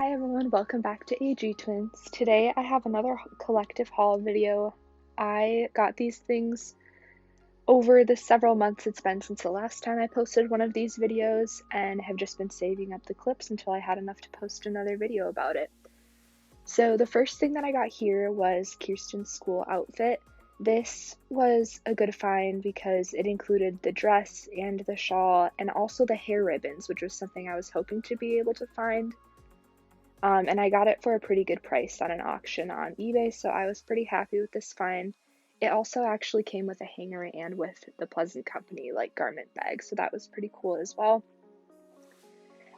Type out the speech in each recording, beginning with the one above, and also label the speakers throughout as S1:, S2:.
S1: Hi everyone, welcome back to AG Twins. Today I have another collective haul video. I got these things over the several months it's been since the last time I posted one of these videos and have just been saving up the clips until I had enough to post another video about it. So the first thing that I got here was Kirsten's school outfit. This was a good find because it included the dress and the shawl and also the hair ribbons, which was something I was hoping to be able to find. And I got it for a pretty good price on an auction on eBay, so I was pretty happy with this find. It also actually came with a hanger and with the Pleasant Company garment bag, so that was pretty cool as well.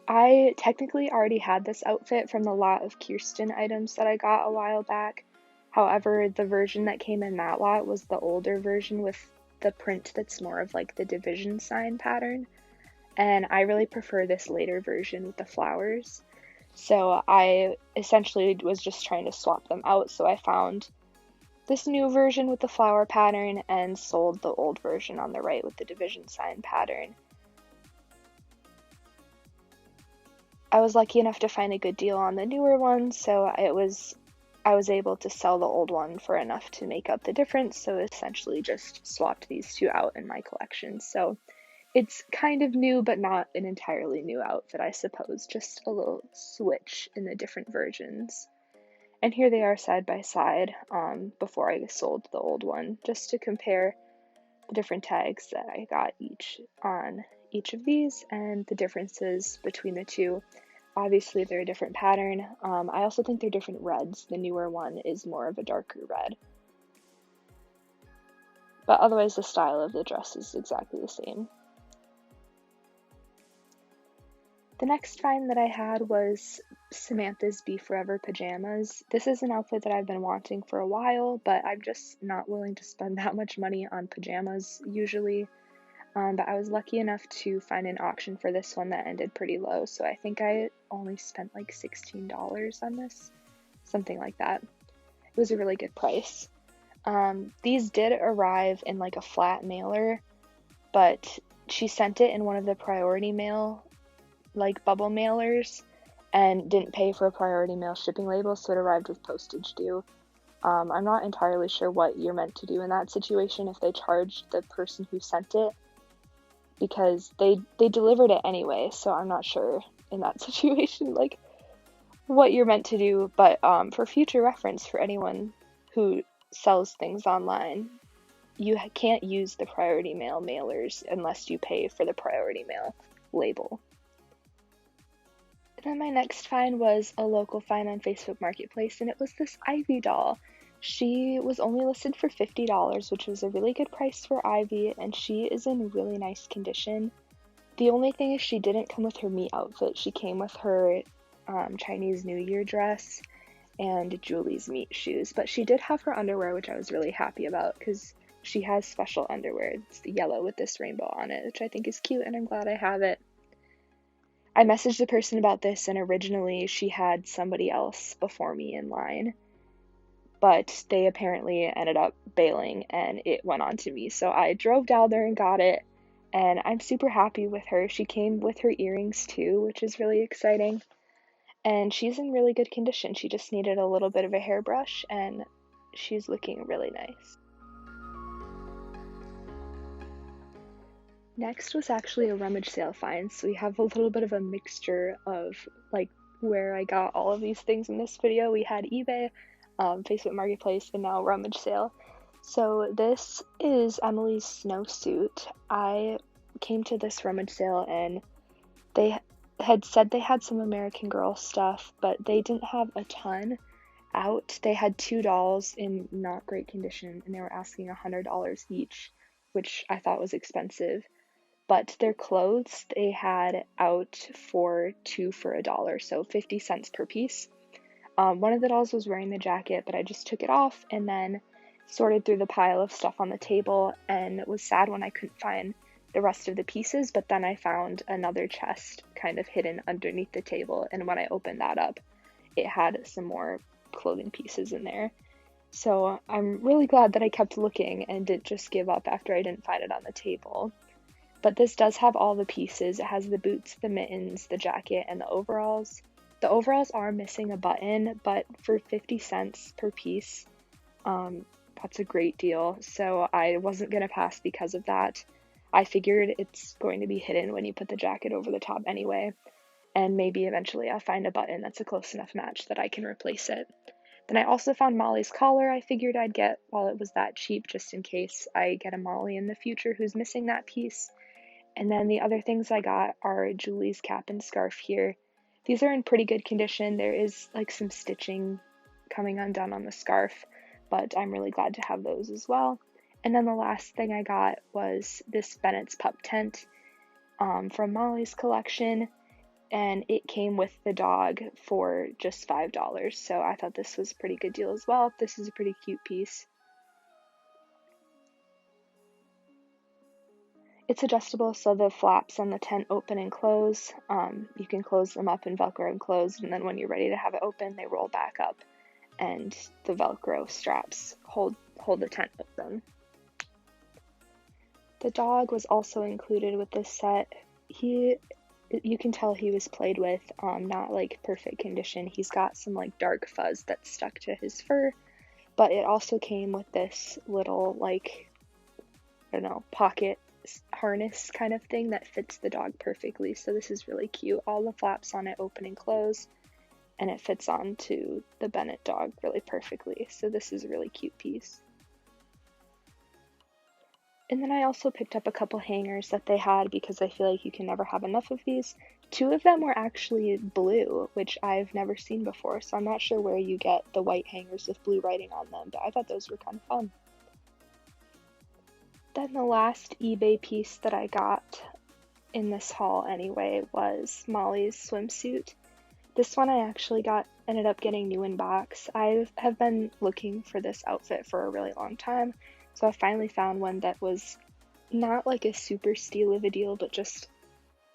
S1: I technically already had this outfit from the lot of Kirsten items that I got a while back. However, the version that came in that lot was the older version with the print that's more of the division sign pattern, and I really prefer this later version with the flowers. So I essentially was just trying to swap them out, so I found this new version with the flower pattern and sold the old version on the right with the division sign pattern. I was lucky enough to find a good deal on the newer one, so I was able to sell the old one for enough to make up the difference, so essentially just swapped these two out in my collection. So it's kind of new, but not an entirely new outfit, I suppose, just a little switch in the different versions. And here they are side by side before I sold the old one, just to compare the different tags that I got on each of these and the differences between the two. Obviously, they're a different pattern. I also think they're different reds. The newer one is more of a darker red. But otherwise, the style of the dress is exactly the same. The next find that I had was Samantha's Be Forever pajamas. This is an outfit that I've been wanting for a while, but I'm just not willing to spend that much money on pajamas usually. But I was lucky enough to find an auction for this one that ended pretty low, so I think I only spent like $16 on this, something like that. It was a really good price. These did arrive in a flat mailer, but she sent it in one of the priority mail bubble mailers and didn't pay for a priority mail shipping label, so it arrived with postage due. I'm not entirely sure what you're meant to do in that situation, if they charged the person who sent it, because they delivered it anyway, so I'm not sure in that situation what you're meant to do, but for future reference for anyone who sells things online, you can't use the priority mail mailers unless you pay for the priority mail label. Then my next find was a local find on Facebook Marketplace, and it was this Ivy doll. She was only listed for $50, which was a really good price for Ivy, and she is in really nice condition. The only thing is she didn't come with her meet outfit. She came with her Chinese New Year dress and Julie's meet shoes, but she did have her underwear, which I was really happy about because she has special underwear. It's the yellow with this rainbow on it, which I think is cute, and I'm glad I have it. I messaged the person about this, and originally she had somebody else before me in line, but they apparently ended up bailing and it went on to me. So I drove down there and got it, and I'm super happy with her. She came with her earrings too, which is really exciting. And she's in really good condition. She just needed a little bit of a hairbrush, and she's looking really nice. Next was actually a rummage sale find, so we have a little bit of a mixture of where I got all of these things in this video. We had eBay, Facebook Marketplace, and now rummage sale. So this is Emily's snowsuit. I came to this rummage sale and they had said they had some American Girl stuff, but they didn't have a ton out. They had two dolls in not great condition, and they were asking $100 each, which I thought was expensive. But their clothes they had out for two for $1, so 50 cents per piece. One of the dolls was wearing the jacket, but I just took it off and then sorted through the pile of stuff on the table and was sad when I couldn't find the rest of the pieces, but then I found another chest kind of hidden underneath the table, and when I opened that up, it had some more clothing pieces in there. So I'm really glad that I kept looking and didn't just give up after I didn't find it on the table. But this does have all the pieces. It has the boots, the mittens, the jacket, and the overalls. The overalls are missing a button, but for 50 cents per piece, that's a great deal. So I wasn't going to pass because of that. I figured it's going to be hidden when you put the jacket over the top anyway, and maybe eventually I'll find a button that's a close enough match that I can replace it. Then I also found Molly's collar I figured I'd get while it was that cheap, just in case I get a Molly in the future who's missing that piece. And then the other things I got are Julie's cap and scarf here. These are in pretty good condition. There is like some stitching coming undone on the scarf, but I'm really glad to have those as well. And then the last thing I got was this Bennett's pup tent from Molly's collection, and it came with the dog for just $5. So I thought this was a pretty good deal as well. This is a pretty cute piece. It's adjustable, so the flaps on the tent open and close. You can close them up and Velcro them closed, and then when you're ready to have it open, they roll back up, and the Velcro straps hold the tent open. The dog was also included with this set. You can tell he was played with, not like perfect condition. He's got some like dark fuzz that's stuck to his fur, but it also came with this little like, I don't know, pocket harness kind of thing that fits the dog perfectly. So this is really cute. All the flaps on it open and close, and it fits onto the Bennett dog really perfectly. So this is a really cute piece. And then I also picked up a couple hangers that they had because I feel like you can never have enough of these. 2 of them were actually blue, which I've never seen before, so I'm not sure where you get the white hangers with blue writing on them, but I thought those were kind of fun. Then the last eBay piece that I got in this haul anyway was Molly's swimsuit. This one I actually ended up getting new in box. I have been looking for this outfit for a really long time. So I finally found one that was not like a super steal of a deal, but just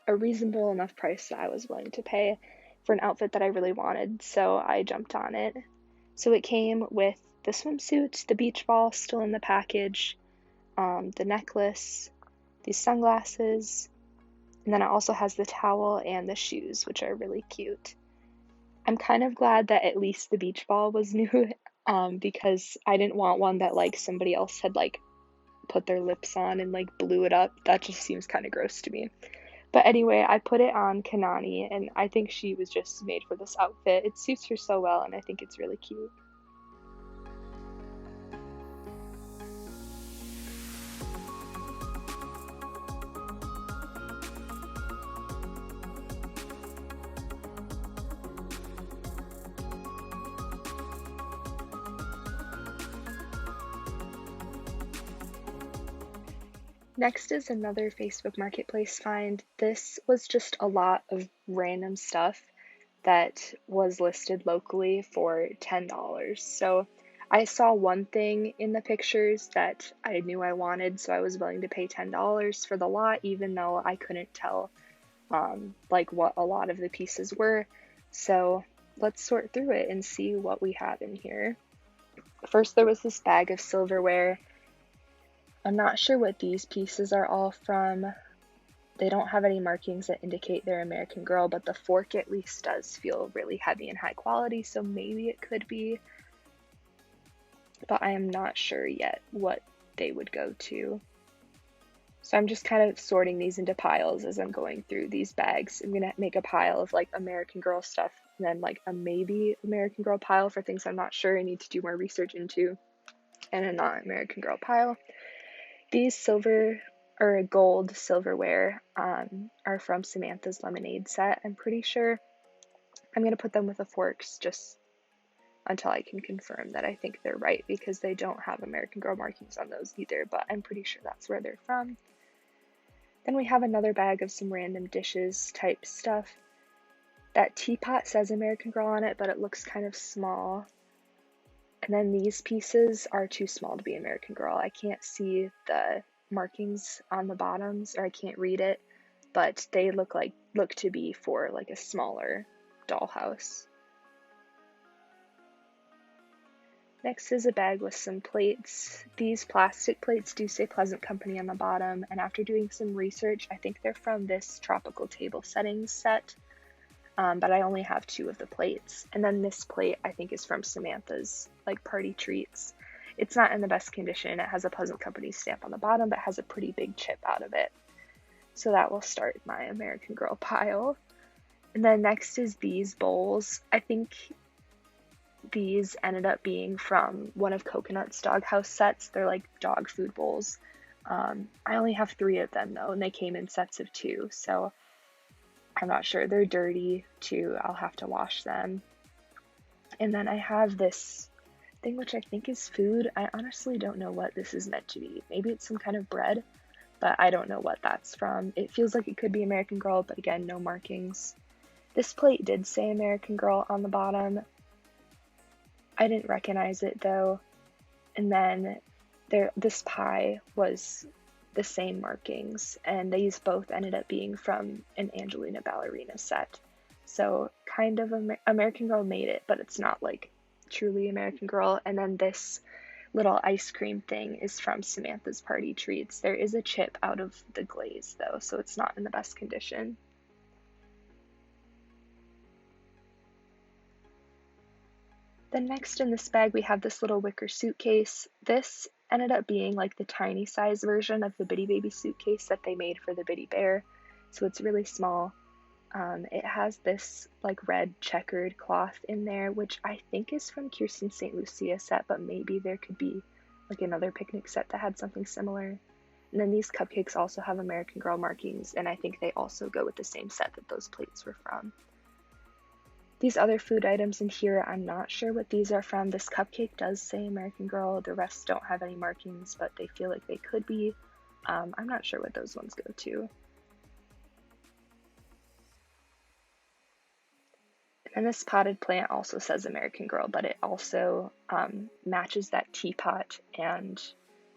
S1: a reasonable enough price that I was willing to pay for an outfit that I really wanted. So I jumped on it. So it came with the swimsuit, the beach ball still in the package, the necklace, these sunglasses, and then it also has the towel and the shoes, which are really cute. I'm kind of glad that at least the beach ball was new. Because I didn't want one that like somebody else had like put their lips on and like blew it up. That just seems kind of gross to me. But anyway, I put it on Kanani, and I think she was just made for this outfit. It suits her so well, and I think it's really cute. Next is another Facebook Marketplace find. This was just a lot of random stuff that was listed locally for $10. So I saw one thing in the pictures that I knew I wanted, so I was willing to pay $10 for the lot, even though I couldn't tell like what a lot of the pieces were. So let's sort through it and see what we have in here. First, there was this bag of silverware. I'm not sure what these pieces are all from. They don't have any markings that indicate they're American Girl, but the fork at least does feel really heavy and high quality, so maybe it could be. But I am not sure yet what they would go to. So I'm just kind of sorting these into piles as I'm going through these bags. I'm going to make a pile of like American Girl stuff, and then like a maybe American Girl pile for things I'm not sure I need to do more research into, and a not American Girl pile. These silver or gold silverware are from Samantha's lemonade set, I'm pretty sure. I'm going to put them with the forks just until I can confirm that I think they're right, because they don't have American Girl markings on those either, but I'm pretty sure that's where they're from. Then we have another bag of some random dishes type stuff. That teapot says American Girl on it, but it looks kind of small. And then these pieces are too small to be American Girl. I can't see the markings on the bottoms, or I can't read it, but they look to be for like a smaller dollhouse. Next is a bag with some plates. These plastic plates do say Pleasant Company on the bottom, and after doing some research, I think they're from this tropical table settings set. but I only have 2 of the plates. And then this plate I think is from Samantha's like party treats. It's not in the best condition. It has a Pleasant Company stamp on the bottom, but has a pretty big chip out of it. So that will start my American Girl pile. And then next is these bowls. I think these ended up being from one of Coconut's doghouse sets. They're like dog food bowls. I only have 3 of them though, and they came in sets of 2, so I'm not sure. They're dirty too. I'll have to wash them. And then I have this thing which I think is food. I honestly don't know what this is meant to be. Maybe it's some kind of bread, but I don't know what that's from. It feels like it could be American Girl, but again, no markings. This plate did say American Girl on the bottom. I didn't recognize it though. And then this pie was the same markings, and these both ended up being from an Angelina Ballerina set. So kind of American Girl made it, but it's not like truly American Girl. And then this little ice cream thing is from Samantha's party treats. There is a chip out of the glaze though, so it's not in the best condition. Then next in this bag we have this little wicker suitcase. This ended up being like the tiny size version of the Bitty Baby suitcase that they made for the Bitty Bear, so it's really small. It has this like red checkered cloth in there, which I think is from Kirsten St. Lucia set, but maybe there could be like another picnic set that had something similar. And then these cupcakes also have American Girl markings, and I think they also go with the same set that those plates were from. These other food items in here, I'm not sure what these are from. This cupcake does say American Girl. The rest don't have any markings, but they feel like they could be. I'm not sure what those ones go to. And this potted plant also says American Girl, but it also matches that teapot and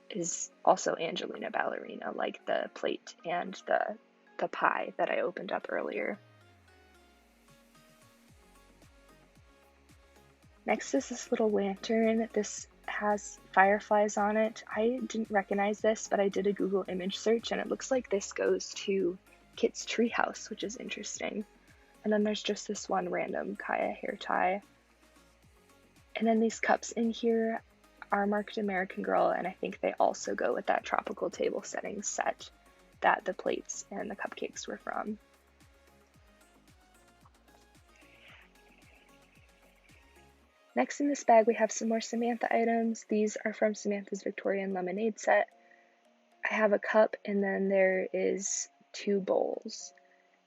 S1: is also Angelina Ballerina, like the plate and the pie that I opened up earlier. Next is this little lantern. This has fireflies on it. I didn't recognize this, but I did a Google image search, and it looks like this goes to Kit's treehouse, which is interesting. And then there's just this one random Kaya hair tie. And then these cups in here are marked American Girl, and I think they also go with that tropical table setting set that the plates and the cupcakes were from. Next in this bag we have some more Samantha items. These are from Samantha's Victorian Lemonade set. I have a cup, and then there is 2 bowls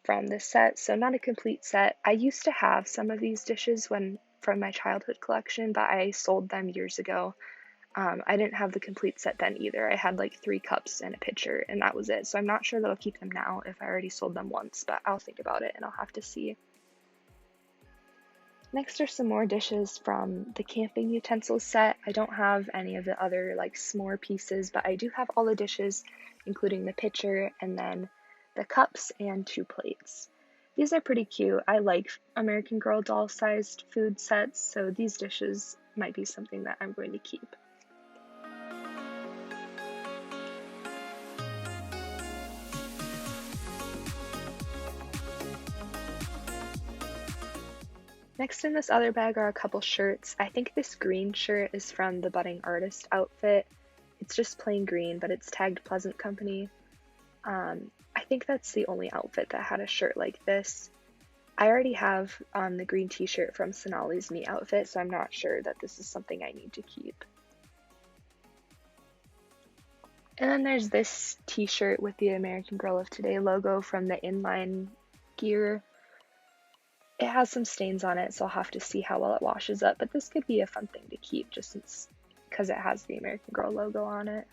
S1: from this set, so not a complete set. I used to have some of these dishes from my childhood collection, but I sold them years ago. I didn't have the complete set then either. I had like 3 cups and a pitcher, and that was it. So I'm not sure that I'll keep them now if I already sold them once, but I'll think about it and I'll have to see. Next are some more dishes from the camping utensils set. I don't have any of the other like s'more pieces, but I do have all the dishes, including the pitcher and then the cups and 2 plates. These are pretty cute. I like American Girl doll-sized food sets, so these dishes might be something that I'm going to keep. Next in this other bag are a couple shirts. I think this green shirt is from the Budding Artist outfit. It's just plain green, but it's tagged Pleasant Company. I think that's the only outfit that had a shirt like this. I already have the green t-shirt from Sonali's Me outfit, so I'm not sure that this is something I need to keep. And then there's this t-shirt with the American Girl of Today logo from the inline gear. It has some stains on it, so I'll have to see how well it washes up, but this could be a fun thing to keep just because it has the American Girl logo on it.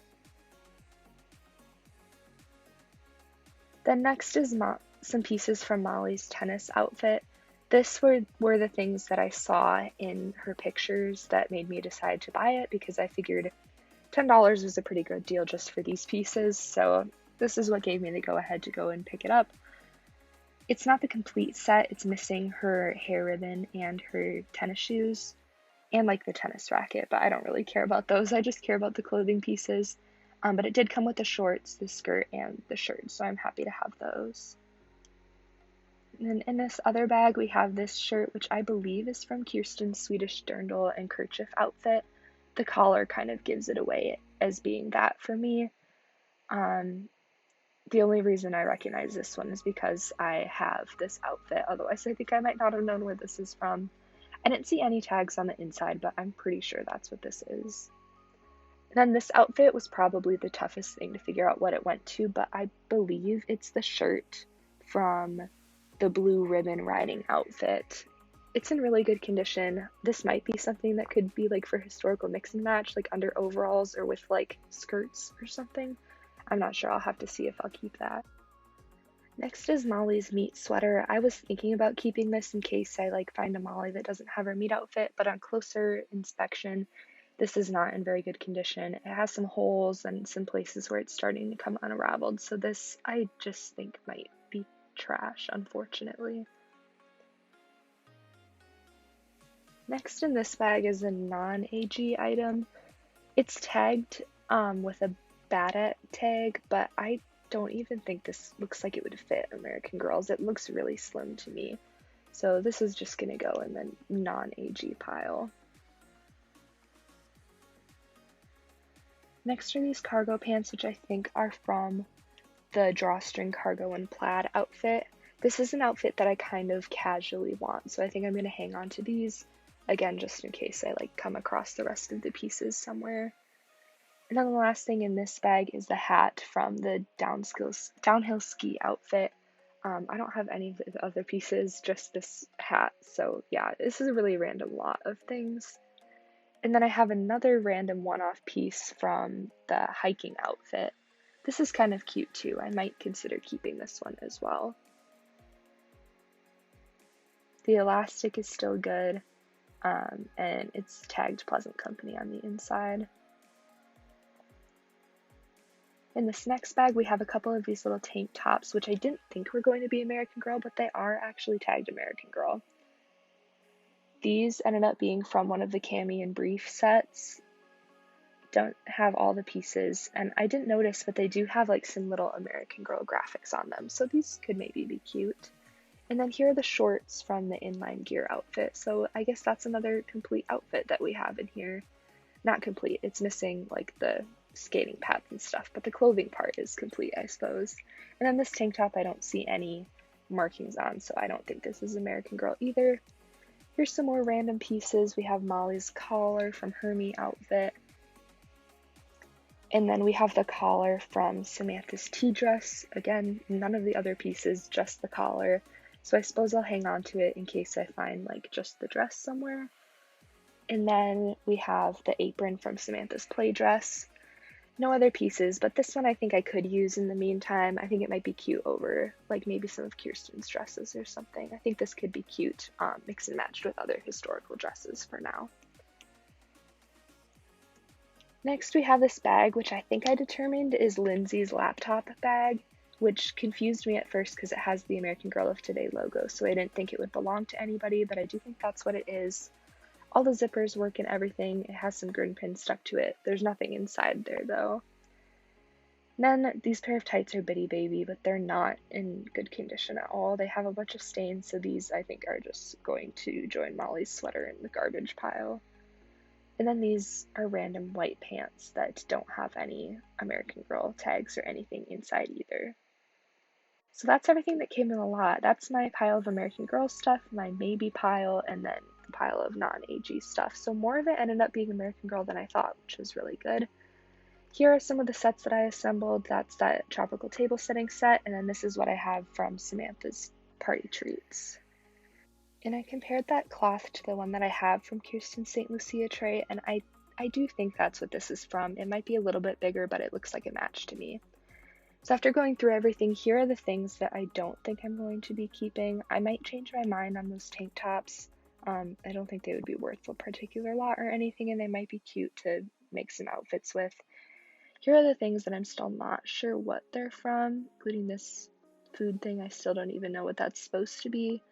S1: Then next is some pieces from Molly's tennis outfit. This were the things that I saw in her pictures that made me decide to buy it, because I figured $10 was a pretty good deal just for these pieces, so this is what gave me the go-ahead to go and pick it up. It's not the complete set. It's missing her hair ribbon and her tennis shoes and like the tennis racket, but I don't really care about those. I just care about the clothing pieces. But it did come with the shorts, the skirt, and the shirt, so I'm happy to have those. And then in this other bag, we have this shirt, which I believe is from Kirsten's Swedish dirndl and kerchief outfit. The collar kind of gives it away as being that for me. The only reason I recognize this one is because I have this outfit. Otherwise, I think I might not have known where this is from. I didn't see any tags on the inside, but I'm pretty sure that's what this is. And then this outfit was probably the toughest thing to figure out what it went to, but I believe it's the shirt from the blue ribbon riding outfit. It's in really good condition. This might be something that could be like for historical mix and match, like under overalls or with like skirts or something. I'm not sure. I'll have to see if I'll keep that. Next is Molly's meat sweater. I was thinking about keeping this in case I like find a Molly that doesn't have her meat outfit, but on closer inspection, this is not in very good condition. It has some holes and some places where it's starting to come unraveled, so this I just think might be trash, unfortunately. Next in this bag is a non-AG item. It's tagged with a Bada tag, but I don't even think this looks like it would fit American Girls. It looks really slim to me. So this is just gonna go in the non-AG pile. Next are these cargo pants, which I think are from the drawstring cargo and plaid outfit. This is an outfit that I kind of casually want, so I think I'm gonna hang on to these, again, just in case I like come across the rest of the pieces somewhere. And then the last thing in this bag is the hat from the downhill ski outfit. I don't have any of the other pieces, just this hat. So yeah, this is a really random lot of things. And then I have another random one-off piece from the hiking outfit. This is kind of cute too. I might consider keeping this one as well. The elastic is still good, and it's tagged Pleasant Company on the inside. In this next bag, we have a couple of these little tank tops, which I didn't think were going to be American Girl, but they are actually tagged American Girl. These ended up being from one of the Cami and Brief sets. Don't have all the pieces, and I didn't notice, but they do have like some little American Girl graphics on them, so these could maybe be cute. And then here are the shorts from the inline gear outfit, so I guess that's another complete outfit that we have in here. Not complete, it's missing like the skating pads and stuff, but the clothing part is complete, I suppose. And then this tank top I don't see any markings on, so I don't think this is American Girl either. Here's some more random pieces. We have Molly's collar from her meat outfit. And then we have the collar from Samantha's tea dress. Again, none of the other pieces, just the collar. So I suppose I'll hang on to it in case I find like just the dress somewhere. And then we have the apron from Samantha's play dress. No other pieces, but this one I think I could use in the meantime. I think it might be cute over like maybe some of Kirsten's dresses or something. I think this could be cute, mix and matched with other historical dresses for now. Next we have this bag, which I think I determined is Lindsay's laptop bag, which confused me at first because it has the American Girl of Today logo, so I didn't think it would belong to anybody, but I do think that's what it is. All the zippers work and everything. It has some grin pins stuck to it. There's nothing inside there though. Then these pair of tights are Bitty Baby, but they're not in good condition at all. They have a bunch of stains, so these I think are just going to join Molly's sweater in the garbage pile. And then these are random white pants that don't have any American Girl tags or anything inside either. So that's everything that came in a lot. That's my pile of American Girl stuff, my maybe pile, and then the pile of non-AG stuff. So more of it ended up being American Girl than I thought, which was really good. Here are some of the sets that I assembled. That's that tropical table setting set, and then this is what I have from Samantha's party treats. And I compared that cloth to the one that I have from Kirsten's St. Lucia tray, and I do think that's what this is from. It might be a little bit bigger, but it looks like a match to me. So after going through everything, here are the things that I don't think I'm going to be keeping. I might change my mind on those tank tops. I don't think they would be worth a particular lot or anything, and they might be cute to make some outfits with. Here are the things that I'm still not sure what they're from, including this food thing. I still don't even know what that's supposed to be.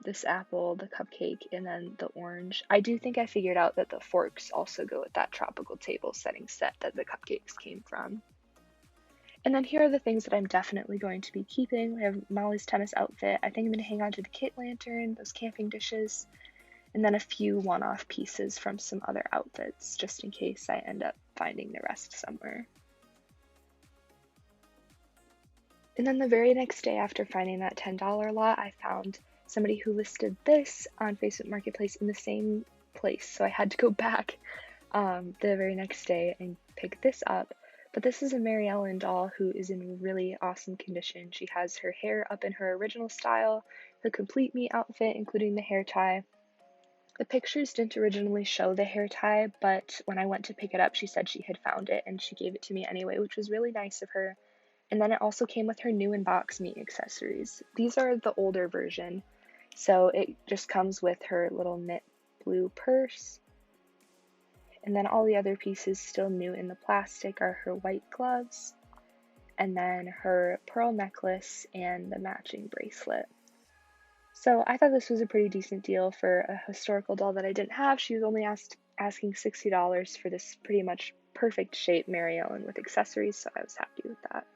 S1: This apple, the cupcake, and then the orange. I do think I figured out that the forks also go with that tropical table setting set that the cupcakes came from. And then here are the things that I'm definitely going to be keeping. We have Molly's tennis outfit. I think I'm going to hang on to the kit lantern, those camping dishes, and then a few one-off pieces from some other outfits, just in case I end up finding the rest somewhere. And then the very next day after finding that $10 lot, I found somebody who listed this on Facebook Marketplace in the same place. So I had to go back the very next day and pick this up. But this is a Maryellen doll who is in really awesome condition. She has her hair up in her original style, her complete me outfit, including the hair tie. The pictures didn't originally show the hair tie, but when I went to pick it up, she said she had found it and she gave it to me anyway, which was really nice of her. And then it also came with her new in-box me accessories. These are the older version, so it just comes with her little knit blue purse. And then all the other pieces still new in the plastic are her white gloves, and then her pearl necklace and the matching bracelet. So I thought this was a pretty decent deal for a historical doll that I didn't have. She was only asking $60 for this pretty much perfect shape Maryellen with accessories, so I was happy with that.